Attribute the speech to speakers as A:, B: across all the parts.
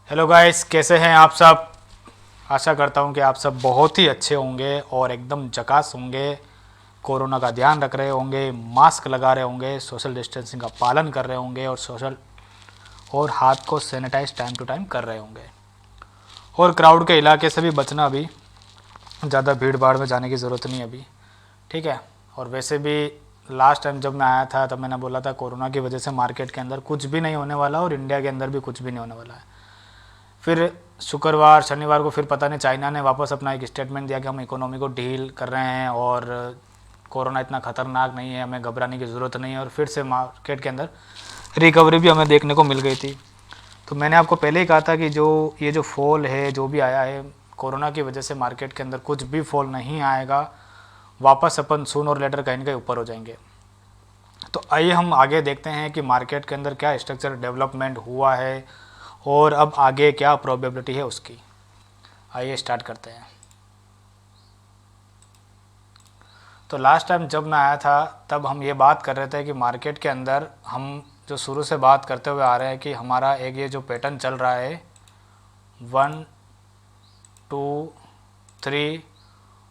A: Hello guys, कैसे हैं आप सब। आशा करता हूं कि आप सब बहुत ही अच्छे होंगे और एकदम झकास होंगे। कोरोना का ध्यान रख रहे होंगे, मास्क लगा रहे होंगे, सोशल डिस्टेंसिंग का पालन कर रहे होंगे और हाथ को सैनिटाइज टाइम टू टाइम कर रहे होंगे। और क्राउड के इलाके से भी बचना, अभी ज़्यादा भीड़ भाड़ में जाने की ज़रूरत नहीं अभी, ठीक है। और वैसे भी लास्ट टाइम जब मैं आया था तब मैंने बोला था कोरोना की वजह से मार्केट के अंदर कुछ भी नहीं होने वाला और इंडिया के अंदर भी कुछ भी नहीं होने वाला है। फिर शुक्रवार शनिवार को फिर पता नहीं चाइना ने वापस अपना एक स्टेटमेंट दिया कि हम इकोनॉमी को डील कर रहे हैं और कोरोना इतना ख़तरनाक नहीं है, हमें घबराने की ज़रूरत नहीं है। और फिर से मार्केट के अंदर रिकवरी भी हमें देखने को मिल गई थी। तो मैंने आपको पहले ही कहा था कि जो फॉल है, जो भी आया है कोरोना की वजह से मार्केट के अंदर कुछ भी फॉल नहीं आएगा। वापस अपन सून और लेटर कहीं ना कहीं ऊपर हो जाएंगे। तो आइए हम आगे देखते हैं कि मार्केट के अंदर क्या स्ट्रक्चर डेवलपमेंट हुआ है और अब आगे क्या प्रोबेबिलिटी है उसकी। आइए स्टार्ट करते हैं। तो लास्ट टाइम जब मैं आया था तब हम ये बात कर रहे थे कि मार्केट के अंदर हम जो शुरू से बात करते हुए आ रहे हैं कि हमारा एक ये जो पैटर्न चल रहा है 1 2 3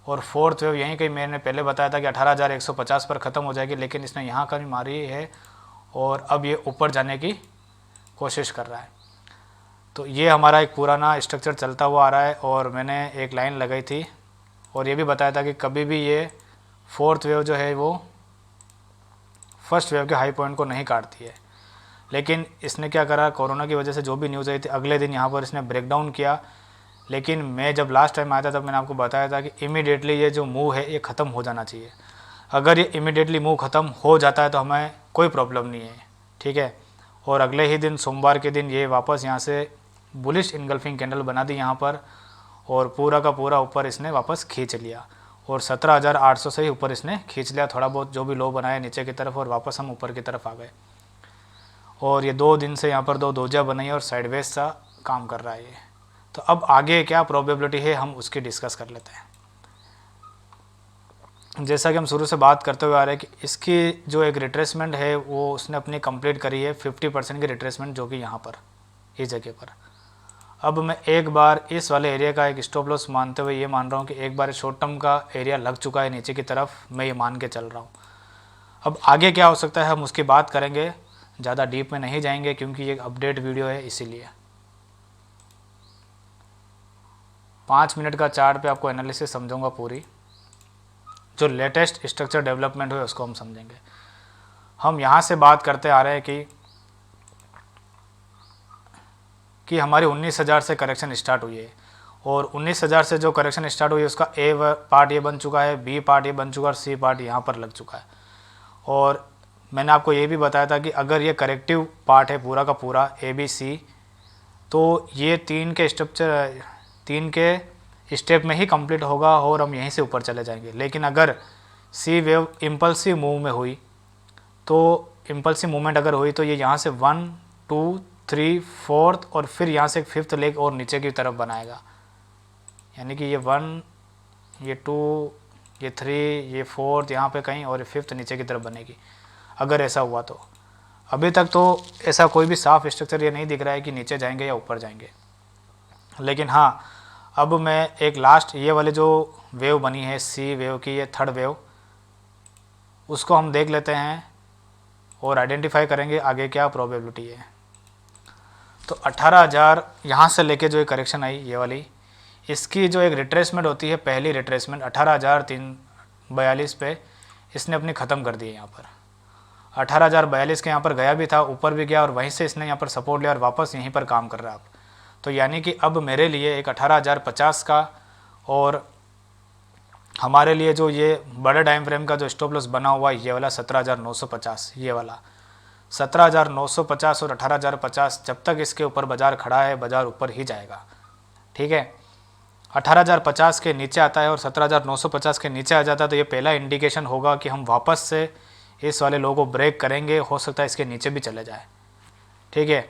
A: और फोर्थ वेव, यहीं कहीं मैंने पहले बताया था कि 18,150 पर ख़त्म हो जाएगी, लेकिन इसने यहाँ कहीं मारी है और अब ये ऊपर जाने की कोशिश कर रहा है। तो ये हमारा एक पुराना स्ट्रक्चर चलता हुआ आ रहा है और मैंने एक लाइन लगाई थी और ये भी बताया था कि कभी भी ये फोर्थ वेव जो है वो फर्स्ट वेव के हाई पॉइंट को नहीं काटती है। लेकिन इसने क्या करा, कोरोना की वजह से जो भी न्यूज़ आई थी अगले दिन यहाँ पर इसने ब्रेकडाउन किया। लेकिन मैं जब लास्ट टाइम आया था तब मैंने आपको बताया था कि इमीडिएटली ये जो मूव है ये ख़त्म हो जाना चाहिए। अगर ये इमीडिएटली मूव ख़त्म हो जाता है तो हमें कोई प्रॉब्लम नहीं है, ठीक है। और अगले ही दिन सोमवार के दिन ये वापस यहाँ से बुलिश इनगल्फिंग कैंडल बना दी यहाँ पर और पूरा का पूरा ऊपर इसने वापस खींच लिया और 17,800 से ही ऊपर इसने खींच लिया। थोड़ा बहुत जो भी लो बनाया नीचे की तरफ और वापस हम ऊपर की तरफ आ गए। और ये 2 दिन से यहाँ पर 2 दोजा बनाई और साइडवेज सा काम कर रहा है ये। तो अब आगे क्या प्रोबेबिलिटी है हम उसकी डिस्कस कर लेते हैं। जैसा कि हम शुरू से बात करते हुए आ रहे हैं कि इसकी जो एक रिट्रेसमेंट है वो उसने अपनी कंप्लीट करी है 50% की रिट्रेसमेंट, जो कि यहाँ पर इस जगह पर। अब मैं एक बार इस वाले एरिया का एक स्टॉप लॉस मानते हुए ये मान रहा हूँ कि एक बार शॉर्ट टर्म का एरिया लग चुका है नीचे की तरफ, मैं ये मान के चल रहा हूँ। अब आगे क्या हो सकता है हम उसकी बात करेंगे, ज़्यादा डीप में नहीं जाएंगे क्योंकि ये अपडेट वीडियो है इसीलिए। 5 मिनट का चार्ट पे आपको एनालिसिस समझाऊंगा पूरी, जो लेटेस्ट स्ट्रक्चर डेवलपमेंट हुए उसको हम समझेंगे। हम यहाँ से बात करते आ रहे हैं कि हमारी 19,000 से करेक्शन स्टार्ट हुई है और 19,000 से जो करेक्शन स्टार्ट हुई है उसका ए पार्ट ये बन चुका है, बी पार्ट ये बन चुका है और सी पार्ट यहाँ पर लग चुका है। और मैंने आपको ये भी बताया था कि अगर ये करेक्टिव पार्ट है पूरा का पूरा ए बी सी, तो ये 3 के स्टेप में ही कंप्लीट होगा और हम यहीं से ऊपर चले जाएंगे। लेकिन अगर सी वेव इम्पल्सिव मूव में हुई, तो इम्पल्सिव मूवमेंट अगर हुई तो ये यहाँ से 1 2 3 4th और फिर यहाँ से एक 5th लेग और नीचे की तरफ बनाएगा। यानी कि ये 1 ये 2 ये 3 ये 4th यहाँ पे कहीं और 5th नीचे की तरफ बनेगी अगर ऐसा हुआ तो। अभी तक तो ऐसा कोई भी साफ स्ट्रक्चर ये नहीं दिख रहा है कि नीचे जाएंगे या ऊपर जाएंगे। लेकिन हाँ, अब मैं एक लास्ट ये वाले जो वेव बनी है सी वेव की, ये थर्ड वेव, उसको हम देख लेते हैं और आइडेंटिफाई करेंगे आगे क्या प्रोबेबिलिटी है। तो 18,000 यहाँ से लेके जो एक करेक्शन आई ये वाली, इसकी जो एक रिट्रेसमेंट होती है, पहली रिट्रेसमेंट 18,342 पे इसने अपनी ख़त्म कर दी है। यहाँ पर 18,042 के यहाँ पर गया भी था, ऊपर भी गया और वहीं से इसने यहाँ पर सपोर्ट लिया और वापस यहीं पर काम कर रहा है अब। तो यानी कि अब मेरे लिए एक 18,050 का और हमारे लिए जो ये बड़े टाइम फ्रेम का जो स्टॉप लॉस बना हुआ है ये वाला 17,950, ये वाला 17,950 और 18,050, जब तक इसके ऊपर बाज़ार खड़ा है बाज़ार ऊपर ही जाएगा, ठीक है। 18,050 के नीचे आता है और 17,950 के नीचे आ जाता है तो ये पहला इंडिकेशन होगा कि हम वापस से इस वाले लो को ब्रेक करेंगे। हो सकता है इसके नीचे भी चले जाए, ठीक है।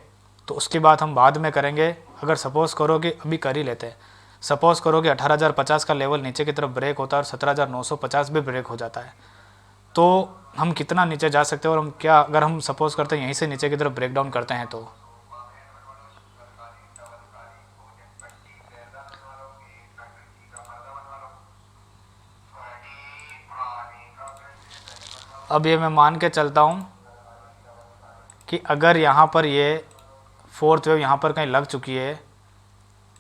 A: तो उसकी बात हम बाद में करेंगे। अगर सपोज़ करो कि अभी कर ही लेते हैं, सपोज़ करो कि 18,050 का लेवल नीचे की तरफ ब्रेक होता है और 17,950 भी ब्रेक हो जाता है, तो हम कितना नीचे जा सकते हैं और हम क्या, अगर हम सपोज़ करते हैं यहीं से नीचे की तरफ ब्रेक डाउन करते हैं तो अब ये मैं मान के चलता हूँ कि अगर यहाँ पर ये फोर्थ वेव यहाँ पर कहीं लग चुकी है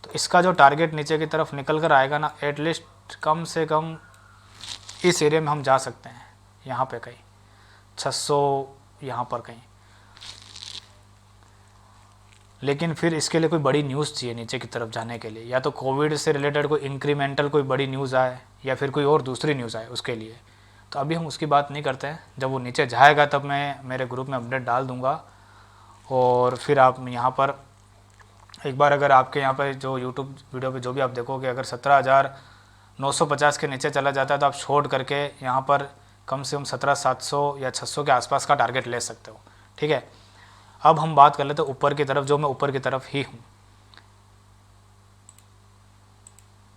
A: तो इसका जो टारगेट नीचे की तरफ निकल कर आएगा ना, एटलीस्ट कम से कम इस एरिया में हम जा सकते हैं, यहाँ पे कहीं 600 यहाँ पर कहीं। लेकिन फिर इसके लिए कोई बड़ी न्यूज़ चाहिए नीचे की तरफ जाने के लिए, या तो कोविड से रिलेटेड कोई इंक्रीमेंटल कोई बड़ी न्यूज़ आए या फिर कोई और दूसरी न्यूज़ आए उसके लिए। तो अभी हम उसकी बात नहीं करते हैं, जब वो नीचे जाएगा तब मैं मेरे ग्रुप में अपडेट डाल दूँगा। और फिर आप यहाँ पर एक बार अगर आपके यहाँ पर जो यूट्यूब वीडियो पे जो भी आप देखोगे, अगर 17,950 के नीचे चला जाता है तो आप शॉर्ट करके यहाँ पर कम से कम 17,700 या 600 के आसपास का टारगेट ले सकते हो। ठीक है, अब हम बात कर लेते हैं ऊपर की तरफ, जो मैं ऊपर की तरफ ही हूँ।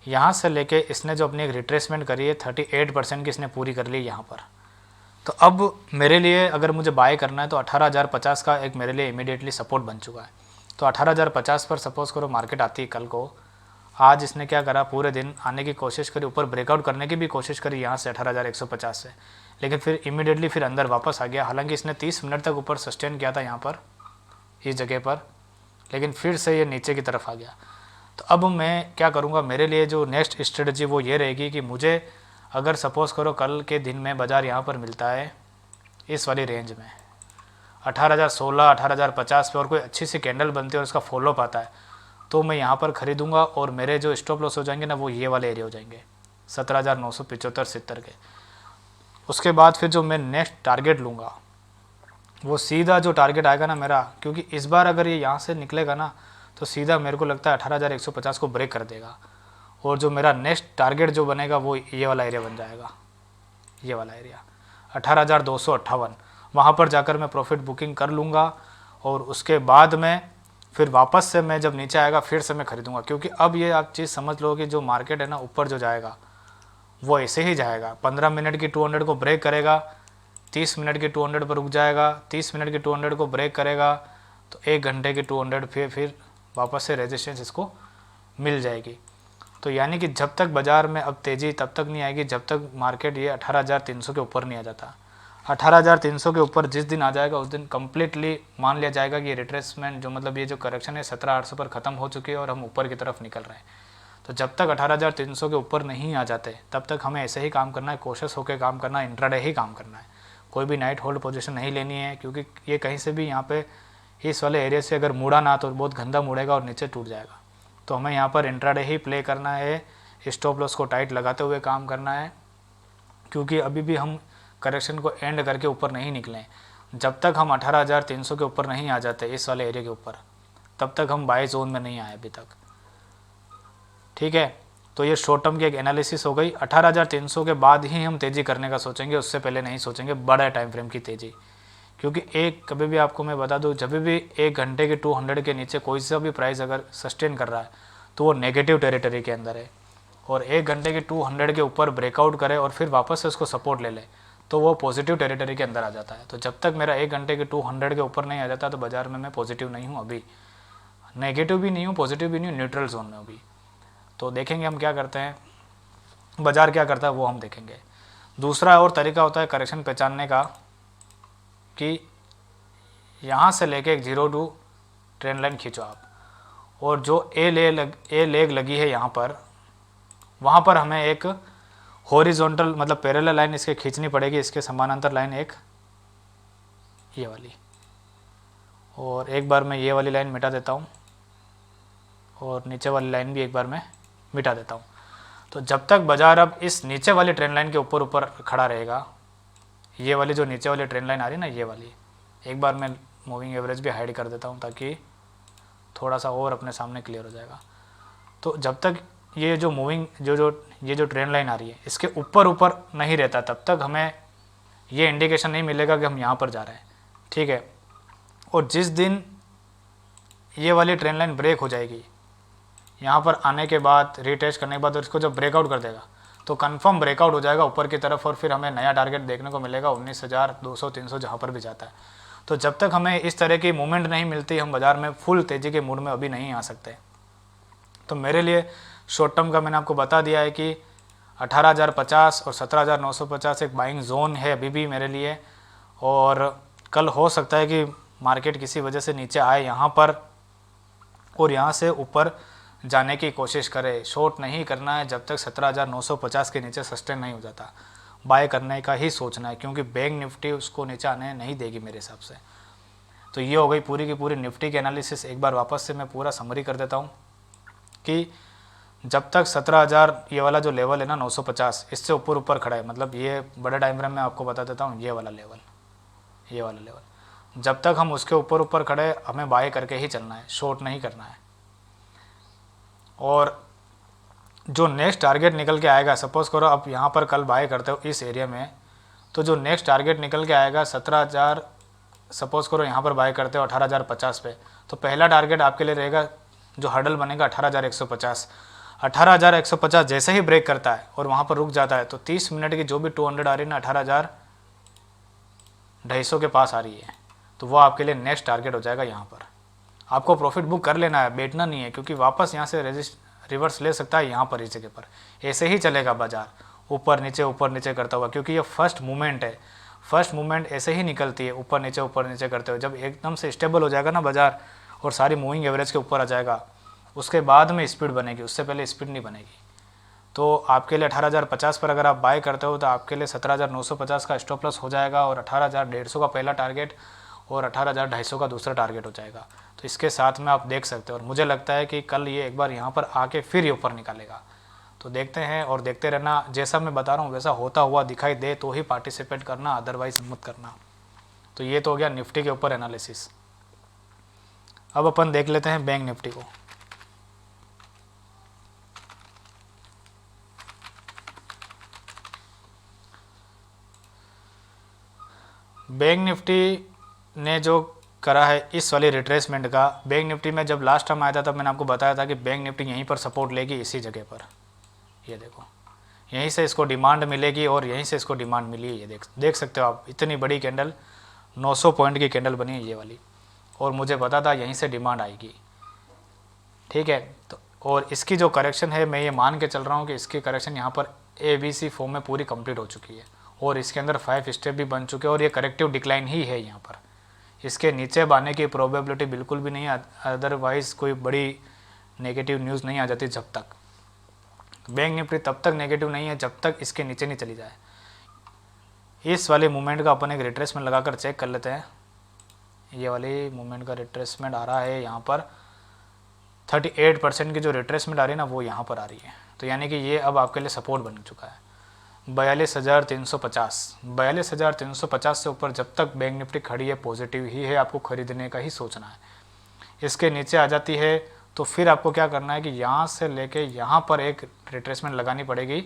A: यहाँ से लेके इसने जो अपनी एक रिट्रेसमेंट करी है 38% की इसने पूरी कर ली यहाँ पर। तो अब मेरे लिए अगर मुझे बाय करना है तो 18,050 का एक मेरे लिए इमीडिएटली सपोर्ट बन चुका है। तो 18,050 पर सपोज़ करो मार्केट आती है कल को, आज इसने क्या करा, पूरे दिन आने की कोशिश करी, ऊपर ब्रेकआउट करने की भी कोशिश करी यहाँ से 18,150 से, लेकिन फिर इमीडिएटली फिर अंदर वापस आ गया। हालांकि इसने 30 मिनट तक ऊपर सस्टेन किया था यहाँ पर इस जगह पर, लेकिन फिर से ये नीचे की तरफ आ गया। तो अब मैं क्या करूँगा, मेरे लिए जो नेक्स्ट स्ट्रेटजी वो ये रहेगी कि मुझे अगर सपोज़ करो कल के दिन में बाज़ार यहाँ पर मिलता है इस वाली रेंज में 18,016 18,050 पे और कोई अच्छी सी कैंडल बनती है और उसका फॉलोअप आता है, तो मैं यहाँ पर ख़रीदूँगा और मेरे जो स्टॉप लॉस हो जाएंगे ना वो ये वाले एरिया हो जाएंगे 17,975 70 के। उसके बाद फिर जो मैं नेक्स्ट टारगेट लूँगा वो सीधा जो टारगेट आएगा ना मेरा, क्योंकि इस बार अगर ये यहाँ से निकलेगा ना तो सीधा मेरे को लगता है 18,150 को ब्रेक कर देगा, और जो मेरा नेक्स्ट टारगेट जो बनेगा वो ये वाला एरिया बन जाएगा, ये वाला एरिया 18,258। वहाँ पर जाकर मैं प्रॉफिट बुकिंग कर लूँगा और उसके बाद में फिर वापस से मैं जब नीचे आएगा फिर से मैं खरीदूँगा। क्योंकि अब ये आप चीज़ समझ लो कि जो मार्केट है ना ऊपर जो जाएगा वो ऐसे ही जाएगा, 15 मिनट की 200 को ब्रेक करेगा, 30 मिनट की 200 पर रुक जाएगा, 30 मिनट की 200 को ब्रेक करेगा तो 1 घंटे की 200 फिर वापस से रेजिस्टेंस इसको मिल जाएगी। तो यानी कि जब तक बाज़ार में अब तेज़ी तब तक नहीं आएगी जब तक मार्केट ये 18,300 के ऊपर नहीं आ जाता। 18,300 के ऊपर जिस दिन आ जाएगा उस दिन कम्प्लीटली मान लिया जाएगा कि ये रिट्रेसमेंट जो मतलब ये जो करेक्शन है 17,800 पर ख़त्म हो चुकी है और हम ऊपर की तरफ निकल रहे हैं। तो जब तक 18,300 के ऊपर नहीं आ जाते तब तक हमें ऐसे ही काम करना है, कोशिश होकर काम करना है, इंट्राडे ही काम करना है, कोई भी नाइट होल्ड पोजीशन नहीं लेनी है। क्योंकि ये कहीं से भी यहाँ पे इस वाले एरिया से अगर मुड़ा ना तो बहुत गंदा मुड़ेगा और नीचे टूट जाएगा। तो हमें यहाँ पर इंट्राडे ही प्ले करना है, स्टॉप लॉस को टाइट लगाते हुए काम करना है, क्योंकि अभी भी हम करेक्शन को एंड करके ऊपर नहीं निकले। जब तक हम 18,300 के ऊपर नहीं आ जाते इस वाले एरिया के ऊपर तब तक हम बाय जोन में नहीं आए अभी तक। ठीक है, तो ये शॉर्ट टर्म की एक एनालिसिस हो गई। 18,300 के बाद ही हम तेज़ी करने का सोचेंगे, उससे पहले नहीं सोचेंगे बड़ा टाइम फ्रेम की तेज़ी। क्योंकि एक कभी भी आपको मैं बता दूं, जब भी 1 घंटे के 200 के नीचे कोई सा भी प्राइस अगर सस्टेन कर रहा है तो वो नेगेटिव टेरिटरी के अंदर है, और 1 घंटे के 200 के ऊपर ब्रेकआउट करे और फिर वापस से उसको सपोर्ट ले ले तो वो पॉजिटिव टेरिटरी के अंदर आ जाता है। तो जब तक मेरा 1 घंटे के 200 के ऊपर नहीं आ जाता तो बाज़ार में मैं पॉजिटिव नहीं हूँ, अभी नेगेटिव भी नहीं हूँ, पॉजिटिव भी नहीं हूँ, न्यूट्रल जोन में अभी। तो देखेंगे हम क्या करते हैं, बाज़ार क्या करता है वो हम देखेंगे। दूसरा और तरीका होता है करेक्शन पहचानने का कि यहाँ से लेके एक 0 टू ट्रेंड लाइन खींचो आप, और जो ए लेग लगी है यहाँ पर, वहाँ पर हमें एक हॉरिजॉन्टल मतलब पैरेलल लाइन इसके खींचनी पड़ेगी, इसके समानांतर लाइन एक ये वाली, और एक बार मैं ये वाली लाइन मिटा देता हूँ और नीचे वाली लाइन भी एक बार मैं मिटा देता हूँ। तो जब तक बाज़ार अब इस नीचे वाली ट्रेंड लाइन के ऊपर ऊपर खड़ा रहेगा, ये वाली जो नीचे वाली ट्रेंड लाइन आ रही है ना ये वाली, एक बार मैं मूविंग एवरेज भी हाइड कर देता हूँ ताकि थोड़ा सा और अपने सामने क्लियर हो जाएगा। तो जब तक ये जो मूविंग ये जो ट्रेंड लाइन आ रही है इसके ऊपर ऊपर नहीं रहता तब तक हमें ये इंडिकेशन नहीं मिलेगा कि हम यहाँ पर जा रहे हैं। ठीक है, और जिस दिन ये वाली ट्रेंड लाइन ब्रेक हो जाएगी यहाँ पर आने के बाद, रीटेस्ट करने के बाद, और इसको जब ब्रेकआउट कर देगा तो कंफर्म ब्रेकआउट हो जाएगा ऊपर की तरफ, और फिर हमें नया टारगेट देखने को मिलेगा 19,200 300 जहाँ पर भी जाता है। तो जब तक हमें इस तरह की मूवमेंट नहीं मिलती हम बाज़ार में फुल तेज़ी के मूड में अभी नहीं आ सकते। तो मेरे लिए शॉर्ट टर्म का मैंने आपको बता दिया है कि 18,050 और 17,950 एक बाइंग जोन है अभी भी मेरे लिए। और कल हो सकता है कि मार्केट किसी वजह से नीचे आए यहाँ पर और यहाँ से ऊपर जाने की कोशिश करे। शॉर्ट नहीं करना है जब तक 17,950 के नीचे सस्टेन नहीं हो जाता, बाय करने का ही सोचना है, क्योंकि बैंक निफ्टी उसको नीचे आने नहीं देगी मेरे हिसाब से। तो ये हो गई पूरी की पूरी निफ्टी की एनालिसिस। एक बार वापस से मैं पूरा समरी कर देता हूँ कि जब तक 17,000 ये वाला जो लेवल है ना 950, इससे ऊपर ऊपर खड़ा है, मतलब ये बड़े टाइम फ्रेम में आपको बता देता हूँ, ये वाला लेवल जब तक हम उसके ऊपर ऊपर खड़े हमें बाय करके ही चलना है, शॉर्ट नहीं करना है। और जो नेक्स्ट टारगेट निकल के आएगा, सपोज़ करो अब यहाँ पर कल बाय करते हो इस एरिया में, तो जो नेक्स्ट टारगेट निकल के आएगा 17,000, सपोज़ करो यहाँ पर बाय करते हो 18,050 पे, तो पहला टारगेट आपके लिए रहेगा, जो हर्डल बनेगा 18,150। 18,150 जैसे ही ब्रेक करता है और वहाँ पर रुक जाता है, तो 30 मिनट की जो भी 200 आ रही है ना, 18,250 के पास आ रही है, तो वो आपके लिए नेक्स्ट टारगेट हो जाएगा। यहाँ पर आपको प्रॉफिट बुक कर लेना है, बैठना नहीं है, क्योंकि वापस यहाँ से रिवर्स ले सकता है यहाँ पर, इस जगह पर ऐसे ही चलेगा बाजार, ऊपर नीचे करता हुआ, क्योंकि ये फर्स्ट मूवमेंट है। फर्स्ट मूवमेंट ऐसे ही निकलती है, ऊपर नीचे करते हुए। जब एकदम से स्टेबल हो जाएगा ना बाजार और सारी मूविंग एवरेज के ऊपर आ जाएगा, उसके बाद में स्पीड बनेगी, उससे पहले स्पीड नहीं बनेगी। तो आपके लिए 18,050 पर अगर आप बाय करते हो तो आपके लिए 17,950 का स्टॉप लॉस हो जाएगा, और 18,150 का पहला टारगेट और 18,250 का दूसरा टारगेट हो जाएगा। तो इसके साथ में आप देख सकते हो, और मुझे लगता है कि कल ये एक बार यहाँ पर आके फिर ये ऊपर निकालेगा। तो देखते हैं और देखते रहना, जैसा मैं बता रहा हूँ वैसा होता हुआ दिखाई दे तो ही पार्टिसिपेट करना, अदरवाइज मत करना। तो ये तो हो गया निफ्टी के ऊपर एनालिसिस। अब अपन देख लेते हैं बैंक निफ्टी को। बैंक निफ्टी ने जो करा है इस वाली रिट्रेसमेंट का, बैंक निफ्टी में जब लास्ट टाइम आया था तब मैंने आपको बताया था कि बैंक निफ्टी यहीं पर सपोर्ट लेगी, इसी जगह पर। ये देखो, यहीं से इसको डिमांड मिलेगी और यहीं से इसको डिमांड मिली है। ये देख सकते हो आप, इतनी बड़ी कैंडल, 900 पॉइंट की कैंडल बनी है ये वाली, और मुझे पता था यहीं से डिमांड आएगी। ठीक है, तो और इसकी जो करेक्शन है, मैं ये मान के चल रहा हूँ कि इसकी करेक्शन यहाँ पर ABC फॉर्म में पूरी कंप्लीट हो चुकी है, और इसके अंदर 5 स्टेप भी बन चुके हैं, और ये करेक्टिव डिक्लाइन ही है। यहाँ पर इसके नीचे आने की प्रोबेबिलिटी बिल्कुल भी नहीं है, अदरवाइज़ कोई बड़ी नेगेटिव न्यूज़ नहीं आ जाती। जब तक बैंक निफ्टी तब तक नेगेटिव नहीं है जब तक इसके नीचे नहीं चली जाए। इस वाले मूवमेंट का अपन एक रिट्रेसमेंट लगाकर चेक कर लेते हैं। ये वाली मूवमेंट का रिट्रेसमेंट आ रहा है यहाँ पर, 38% की जो रिट्रेसमेंट आ रही है ना, वो यहाँ पर आ रही है। तो यानी कि ये अब आपके लिए सपोर्ट बन चुका है। 42,350 से ऊपर जब तक बैंक निफ्टी खड़ी है, पॉजिटिव ही है, आपको खरीदने का ही सोचना है। इसके नीचे आ जाती है तो फिर आपको क्या करना है कि यहाँ से लेके यहाँ पर एक रिट्रेसमेंट लगानी पड़ेगी,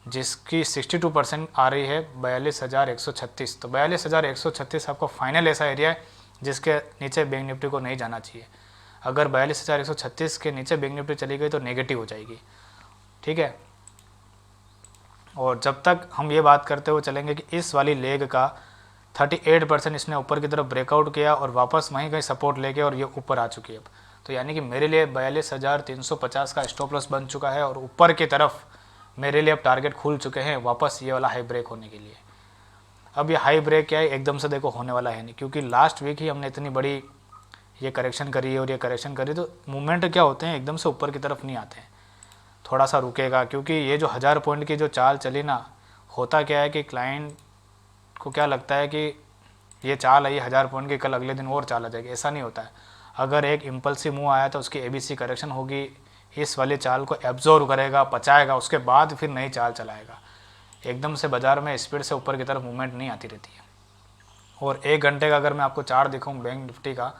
A: जिसकी 62% आ रही है 42,136। तो 42,136 आपको फाइनल ऐसा एरिया है जिसके नीचे बैंक निफ्टी को नहीं जाना चाहिए। अगर 42,136 के नीचे बैंक निफ्टी चली गई तो नेगेटिव हो जाएगी। ठीक है, और जब तक हम ये बात करते हुए चलेंगे कि इस वाली लेग का 38% इसने ऊपर की तरफ ब्रेकआउट किया और वापस वहीं कहीं सपोर्ट लेके और ये ऊपर आ चुकी है अब। तो यानी कि मेरे लिए 42,350 का स्टॉप लॉस बन चुका है, और ऊपर की तरफ मेरे लिए अब टारगेट खुल चुके हैं वापस ये वाला हाई ब्रेक होने के लिए। अब ये हाई ब्रेक क्या है, एकदम से देखो होने वाला है नहीं, क्योंकि लास्ट वीक ही हमने इतनी बड़ी ये करेक्शन करी है और ये करेक्शन करी, तो मूवमेंट क्या होते हैं एकदम से ऊपर की तरफ नहीं आते हैं, थोड़ा सा रुकेगा। क्योंकि ये जो 1000 पॉइंट की जो चाल चली ना, होता क्या है कि क्लाइंट को क्या लगता है कि ये चाल आई 1000 पॉइंट की, कल अगले दिन और चाल आ जाएगी। ऐसा नहीं होता है। अगर एक इम्पल्सिव मूव आया तो उसकी ABC करेक्शन होगी, इस वाली चाल को एब्जॉर्व करेगा, पचाएगा, उसके बाद फिर नई चाल चलाएगा। एकदम से बाज़ार में स्पीड से ऊपर की तरफ मूवमेंट नहीं आती रहती है। और 1 घंटे का अगर मैं आपको चार्ट दिखाऊँ बैंक निफ्टी का,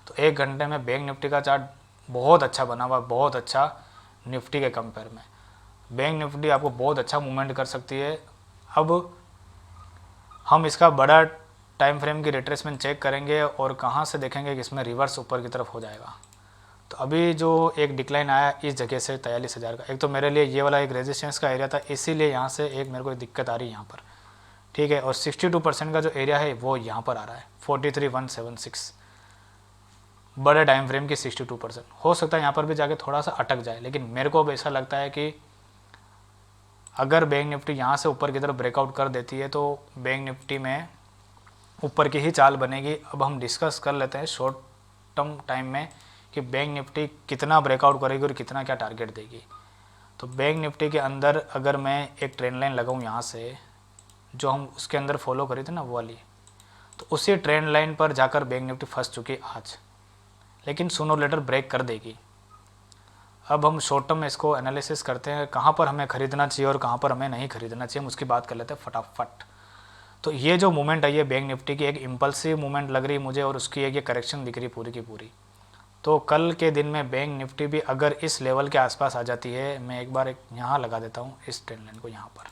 A: तो 1 घंटे में बैंक निफ्टी का चार्ट बहुत अच्छा बना हुआ, बहुत अच्छा निफ्टी के कंपेयर में। बैंक निफ्टी आपको बहुत अच्छा मूवमेंट कर सकती है। अब हम इसका बड़ा टाइम फ्रेम की रिट्रेसमेंट चेक करेंगे और कहाँ से देखेंगे कि इसमें रिवर्स ऊपर की तरफ हो जाएगा। तो अभी जो एक डिक्लाइन आया इस जगह से 43,000 का, एक तो मेरे लिए ये वाला एक रेजिस्टेंस का एरिया था, इसीलिए यहाँ से एक मेरे को दिक्कत आ रही है यहाँ पर। ठीक है, और 62% का जो एरिया है वो यहाँ पर आ रहा है 43,176, बड़े टाइम फ्रेम की 62%। हो सकता है यहाँ पर भी जाके थोड़ा सा अटक जाए, लेकिन मेरे को अब ऐसा लगता है कि अगर बैंक निफ्टी यहाँ से ऊपर की तरफ ब्रेकआउट कर देती है तो बैंक निफ्टी में ऊपर की ही चाल बनेगी। अब हम डिस्कस कर लेते हैं शॉर्ट टर्म टाइम में कि बैंक निफ्टी कितना ब्रेकआउट करेगी और कितना क्या टारगेट देगी। तो बैंक निफ्टी के अंदर अगर मैं एक ट्रेंड लाइन लगाऊँ यहाँ से, जो हम उसके अंदर फॉलो करी थी ना वो वाली, तो उसी ट्रेंड लाइन पर जाकर बैंक निफ्टी फंस चुकी आज, लेकिन सूनर और लेटर ब्रेक कर देगी। अब हम शॉर्ट टर्म में इसको एनालिसिस करते हैं, कहाँ पर हमें ख़रीदना चाहिए और कहाँ पर हमें नहीं ख़रीदना चाहिए, हम उसकी बात कर लेते हैं फटाफट। तो ये जो मूवमेंट आई है बैंक निफ्टी की, एक इम्पल्सिव मूवमेंट लग रही मुझे और उसकी एक ये करेक्शन दिख रही पूरी की पूरी। तो कल के दिन में बैंक निफ्टी भी अगर इस लेवल के आसपास आ जाती है, मैं एक बार एक यहाँ लगा देता हूँ इस ट्रेंड लाइन को, यहाँ पर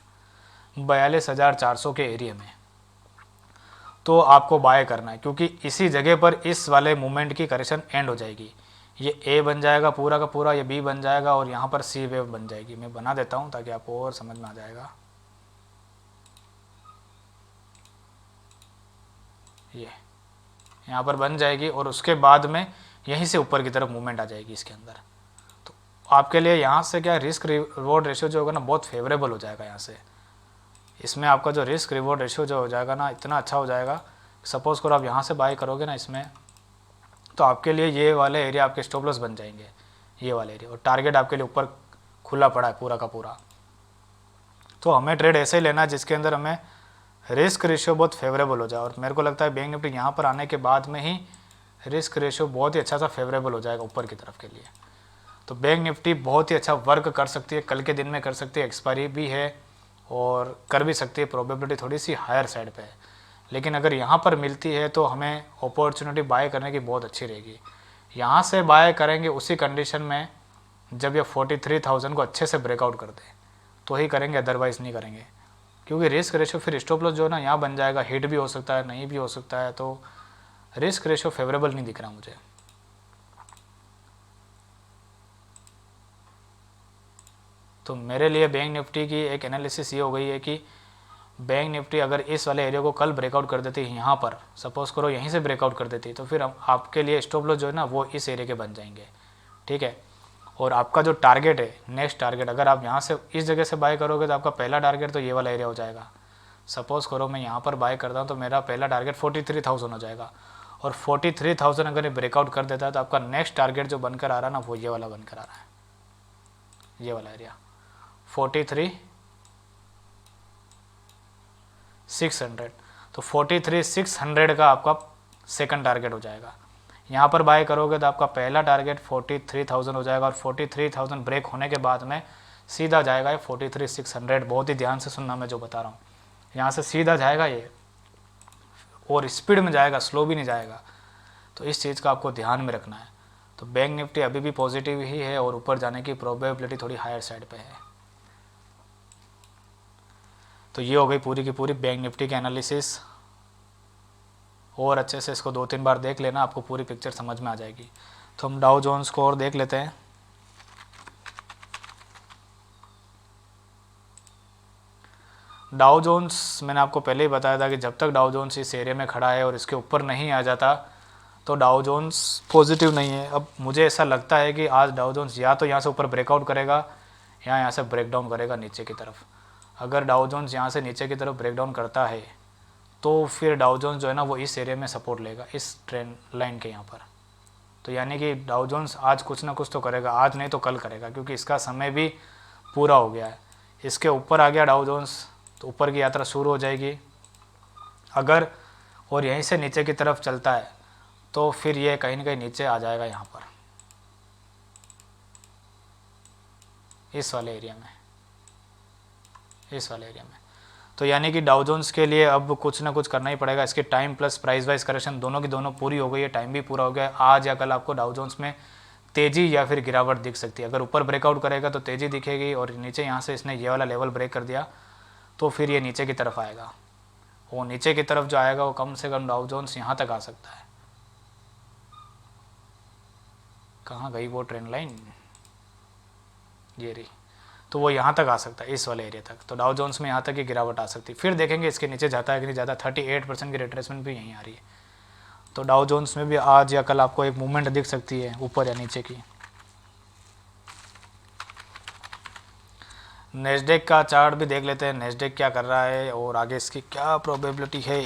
A: 42,400 के एरिया में, तो आपको बाय करना है, क्योंकि इसी जगह पर इस वाले मूवमेंट की करेक्शन एंड हो जाएगी। ये ए बन जाएगा पूरा का पूरा, ये बी बन जाएगा और यहाँ पर सी वेव बन जाएगी। मैं बना देता हूँ ताकि आपको और समझ में आ जाएगा। ये यहाँ पर बन जाएगी और उसके बाद में यहीं से ऊपर की तरफ मूवमेंट आ जाएगी इसके अंदर। तो आपके लिए यहाँ से क्या रिस्क रिवॉर्ड रेशियो जो होगा ना बहुत फेवरेबल हो जाएगा। यहाँ से इसमें आपका जो रिस्क रिवॉर्ड रेशियो जो हो जाएगा ना इतना अच्छा हो जाएगा। सपोज़ करो आप यहाँ से बाय करोगे ना इसमें, तो आपके लिए ये वाले एरिया आपके स्टॉप लॉस बन जाएंगे, ये वाले एरिया, और टारगेट आपके लिए ऊपर खुला पड़ा है पूरा का पूरा। तो हमें ट्रेड ऐसे ही लेना है जिसके अंदर हमें रिस्क रेशियो बहुत फेवरेबल हो जाए, और मेरे को लगता है बैंक निफ्टी यहाँ पर आने के बाद में ही रिस्क रेशियो बहुत ही अच्छा सा फेवरेबल हो जाएगा ऊपर की तरफ के लिए। तो बैंक निफ्टी बहुत ही अच्छा वर्क कर सकती है, कल के दिन में कर सकती है, एक्सपायरी भी है और कर भी सकती है, प्रोबेबिलिटी थोड़ी सी हायर साइड पे है। लेकिन अगर यहाँ पर मिलती है तो हमें अपॉर्चुनिटी बाय करने की बहुत अच्छी रहेगी। यहाँ से बाय करेंगे उसी कंडीशन में जब ये 43,000 को अच्छे से ब्रेकआउट कर दे तो ही करेंगे, अदरवाइज़ नहीं करेंगे, क्योंकि रिस्क रेशियो फिर स्टॉप लॉस जो है ना यहाँ बन जाएगा, हिट भी हो सकता है नहीं भी हो सकता है, तो रिस्क रेशियो फेवरेबल नहीं दिख रहा मुझे। तो मेरे लिए बैंक निफ्टी की एक एनालिसिस ये हो गई है कि बैंक निफ्टी अगर इस वाले एरिया को कल ब्रेकआउट कर देती है, यहाँ पर सपोज़ करो यहीं से ब्रेकआउट कर देती, तो फिर आपके लिए स्टॉप लॉस जो है ना वो इस एरिया के बन जाएंगे, ठीक है। और आपका जो टारगेट है, नेक्स्ट टारगेट, अगर आप यहाँ से इस जगह से बाय करोगे तो आपका पहला टारगेट तो ये वाला एरिया हो जाएगा। सपोज़ करो मैं यहाँ पर बाय करता हूँ तो मेरा पहला टारगेट 43,000 हो जाएगा, और 43,000 अगर ये ब्रेकआउट कर देता है तो आपका नेक्स्ट टारगेट जो बनकर आ रहा है ना वो ये वाला बनकर आ रहा है, ये वाला एरिया 43,600। तो 43,600 का आपका सेकंड टारगेट हो जाएगा। यहाँ पर बाय करोगे तो आपका पहला टारगेट 43,000 हो जाएगा, और 43,000 ब्रेक होने के बाद में सीधा जाएगा ये 43,600। बहुत ही ध्यान से सुनना मैं जो बता रहा हूँ, यहाँ से सीधा जाएगा ये और स्पीड में जाएगा, स्लो भी नहीं जाएगा। तो इस चीज़ का आपको ध्यान में रखना है। तो बैंक निफ्टी अभी भी पॉजिटिव ही है और ऊपर जाने की प्रोबेबिलिटी थोड़ी हायर साइड पे है। तो ये हो गई पूरी की पूरी बैंक निफ्टी की एनालिसिस, और अच्छे से इसको 2-3 बार देख लेना, आपको पूरी पिक्चर समझ में आ जाएगी। तो हम डाउ जोन्स को और देख लेते हैं। डाउ जोन्स मैंने आपको पहले ही बताया था कि जब तक डाउ जोन्स इस एरिया में खड़ा है और इसके ऊपर नहीं आ जाता तो डाउ जोन्स पॉजिटिव नहीं है। अब मुझे ऐसा लगता है कि आज डाउ जोन्स या तो यहाँ से ऊपर ब्रेकआउट करेगा या यहाँ से ब्रेकडाउन करेगा नीचे की तरफ। अगर डाउ जोन्स यहाँ से नीचे की तरफ ब्रेकडाउन करता है तो फिर डाउ जोन्स जो है ना वो इस एरिया में सपोर्ट लेगा, इस ट्रेंड लाइन के यहाँ पर। तो यानी कि डाउ जोन्स आज कुछ ना कुछ तो करेगा, आज नहीं तो कल करेगा, क्योंकि इसका समय भी पूरा हो गया है। इसके ऊपर आ गया डाउ जोन्स तो ऊपर की यात्रा शुरू हो जाएगी अगर, और यहीं से नीचे की तरफ चलता है तो फिर ये कहीं ना कहीं नीचे आ जाएगा यहाँ पर, इस वाले एरिया में, इस वाले एरिया में। तो यानी कि डाउ जोन्स के लिए अब कुछ ना कुछ करना ही पड़ेगा। इसके time plus price wise correction दोनों की दोनों पूरी हो गई है, टाइम भी पूरा हो गया है। आज या कल आपको डाउ जोन्स में तेज़ी या फिर गिरावट दिख सकती है। अगर ऊपर ब्रेकआउट करेगा तो तेज़ी दिखेगी, और नीचे यहाँ से इसने ये वाला लेवल ब्रेक कर दिया तो फिर ये नीचे की तरफ आएगा। वो नीचे की तरफ जो आएगा वो कम से कम डाउ जोन्स यहाँ तक आ सकता है। कहाँ गई वो ट्रेंड लाइन, ये रही। तो वो यहाँ तक आ सकता है, इस वाले एरिया तक। तो डाउ जोन्स में यहाँ तक की गिरावट आ सकती है। फिर देखेंगे इसके नीचे जाता है कि नहीं जाता। 38% की रिट्रेसमेंट भी यहीं आ रही है। तो डाउ जोन्स में भी आज या कल आपको एक मूवमेंट दिख सकती है ऊपर या नीचे की। नेस्डेक का चार्ट भी देख लेते हैं, नेस्डेक क्या कर रहा है और आगे इसकी क्या प्रोबेबिलिटी है।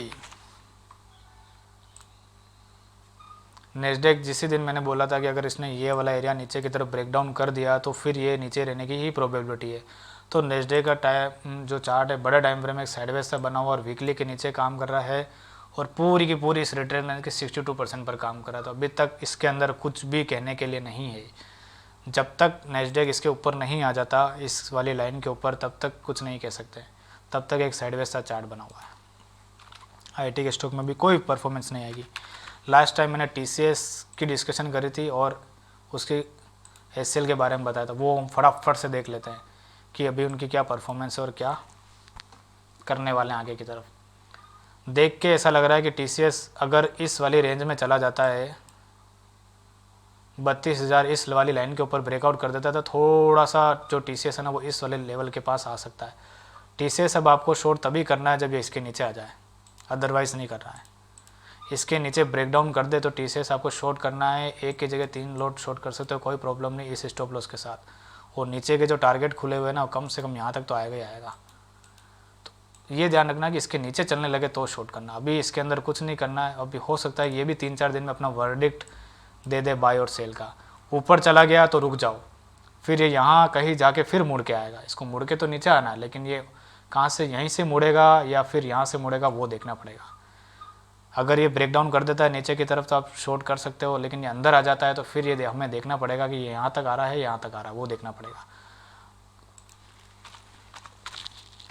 A: नेस्डेक जिस दिन मैंने बोला था कि अगर इसने ये वाला एरिया नीचे की तरफ ब्रेक डाउन कर दिया तो फिर ये नीचे रहने की ही प्रोबेबिलिटी है। तो नेस्डेक का टाइम जो चार्ट है बड़े टाइम फ्रेम में एक साइडवेज से बना हुआ और वीकली के नीचे काम कर रहा है और पूरी की पूरी इस रिट्रेसमेंट के 62% पर काम कर रहा था। अभी तक इसके अंदर कुछ भी कहने के लिए नहीं है। जब तक नेस्डेक इसके ऊपर नहीं आ जाता इस वाली लाइन के ऊपर तब तक कुछ नहीं कह सकते, तब तक एक साइडवेज सा चार्ट बना हुआ है। आईटी के स्टॉक में भी कोई परफॉर्मेंस नहीं आएगी। लास्ट टाइम मैंने टीसीएस की डिस्कशन करी थी और उसकी एचसीएल के बारे में बताया था, वो हम फटाफट से देख लेते हैं कि अभी उनकी क्या परफॉर्मेंस है और क्या करने वाले हैं आगे की तरफ। देख के ऐसा लग रहा है कि टीसीएस अगर इस वाली रेंज में चला जाता है 32,000 इस वाली लाइन के ऊपर ब्रेकआउट कर देता है तो थोड़ा सा जो टीसीएस है ना वो इस वाले लेवल के पास आ सकता है। टीसीएस अब आपको शॉर्ट तभी करना है जब ये इसके नीचे आ जाए, अदरवाइज़ नहीं करना है। इसके नीचे ब्रेकडाउन कर दे तो टीसीएस आपको शॉर्ट करना है, एक की जगह 3 लॉट शॉर्ट कर सकते हो, कोई प्रॉब्लम नहीं इस स्टॉप लॉस के साथ। और नीचे के जो टारगेट खुले हुए हैं ना कम से कम यहाँ तक तो आएगा ही आएगा। तो ये ध्यान रखना कि इसके नीचे चलने लगे तो शॉर्ट करना, अभी इसके अंदर कुछ नहीं करना है। अभी हो सकता है ये भी 3-4 दिन में अपना वर्डिक्ट दे दे बाय और सेल का। ऊपर चला गया तो रुक जाओ, फिर ये यहाँ कहीं जाके फिर मुड़ के आएगा। इसको मुड़ के तो नीचे आना है, लेकिन ये कहाँ से, यहीं से मुड़ेगा या फिर यहाँ से मुड़ेगा वो देखना पड़ेगा। अगर ये ब्रेक डाउन कर देता है नीचे की तरफ तो आप शॉर्ट कर सकते हो, लेकिन ये अंदर आ जाता है तो फिर ये हमें देखना पड़ेगा कि ये यहाँ तक आ रहा है, यहाँ तक आ रहा है, वो देखना पड़ेगा।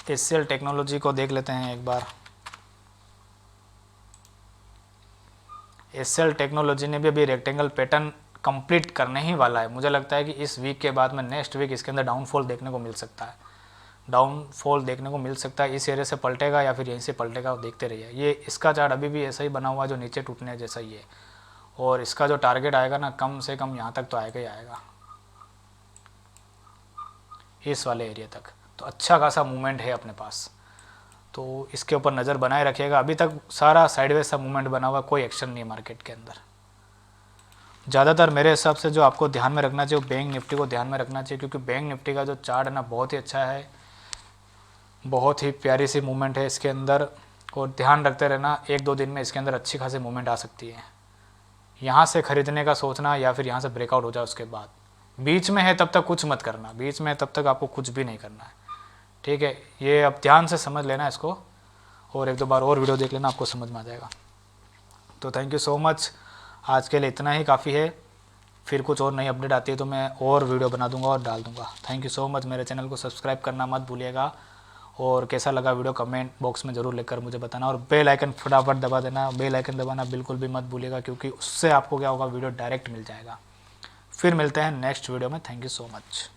A: एचसीएल टेक्नोलॉजी को देख लेते हैं एक बार। एचसीएल टेक्नोलॉजी ने भी अभी रेक्टेंगल पैटर्न कंप्लीट करने ही वाला है। मुझे लगता है कि इस वीक के बाद में नेक्स्ट वीक इसके अंदर डाउनफॉल देखने को मिल सकता है, डाउनफॉल देखने को मिल सकता है। इस एरिया से पलटेगा या फिर यहीं से पलटेगा, देखते रहिए। ये इसका चार्ट अभी भी ऐसा ही बना हुआ है जो नीचे टूटने जैसा ही है, और इसका जो टारगेट आएगा ना कम से कम यहाँ तक तो आएगा ही आएगा, इस वाले एरिया तक। तो अच्छा खासा मूवमेंट है अपने पास, तो इसके ऊपर नज़र बनाए रखिएगा। अभी तक सारा साइडवेज सा मूवमेंट बना हुआ, कोई एक्शन नहीं है मार्केट के अंदर। ज़्यादातर मेरे हिसाब से जो आपको ध्यान में रखना चाहिए वो बैंक निफ्टी को ध्यान में रखना चाहिए, क्योंकि बैंक निफ्टी का जो चार्ट है ना बहुत ही अच्छा है, बहुत ही प्यारी सी मूवमेंट है इसके अंदर। और ध्यान रखते रहना, 1-2 दिन में इसके अंदर अच्छी खासी मूवमेंट आ सकती है। यहाँ से ख़रीदने का सोचना या फिर यहाँ से ब्रेकआउट हो जाए उसके बाद, बीच में है तब तक कुछ मत करना, बीच में तब तक आपको कुछ भी नहीं करना है, ठीक है। ये अब ध्यान से समझ लेना इसको, और 1-2 बार और वीडियो देख लेना, आपको समझ में आ जाएगा। तो थैंक यू सो मच, आज के लिए इतना ही काफ़ी है। फिर कुछ और नई अपडेट आती है तो मैं और वीडियो बना दूंगा और डाल दूंगा। Thank you so much. मेरे चैनल को सब्सक्राइब करना मत भूलिएगा, और कैसा लगा वीडियो कमेंट बॉक्स में ज़रूर लिखकर मुझे बताना, और बेल आइकन फटाफट दबा देना। बेल आइकन दबाना बिल्कुल भी मत भूलिएगा, क्योंकि उससे आपको क्या होगा, वीडियो डायरेक्ट मिल जाएगा। फिर मिलते हैं नेक्स्ट वीडियो में। Thank you so much.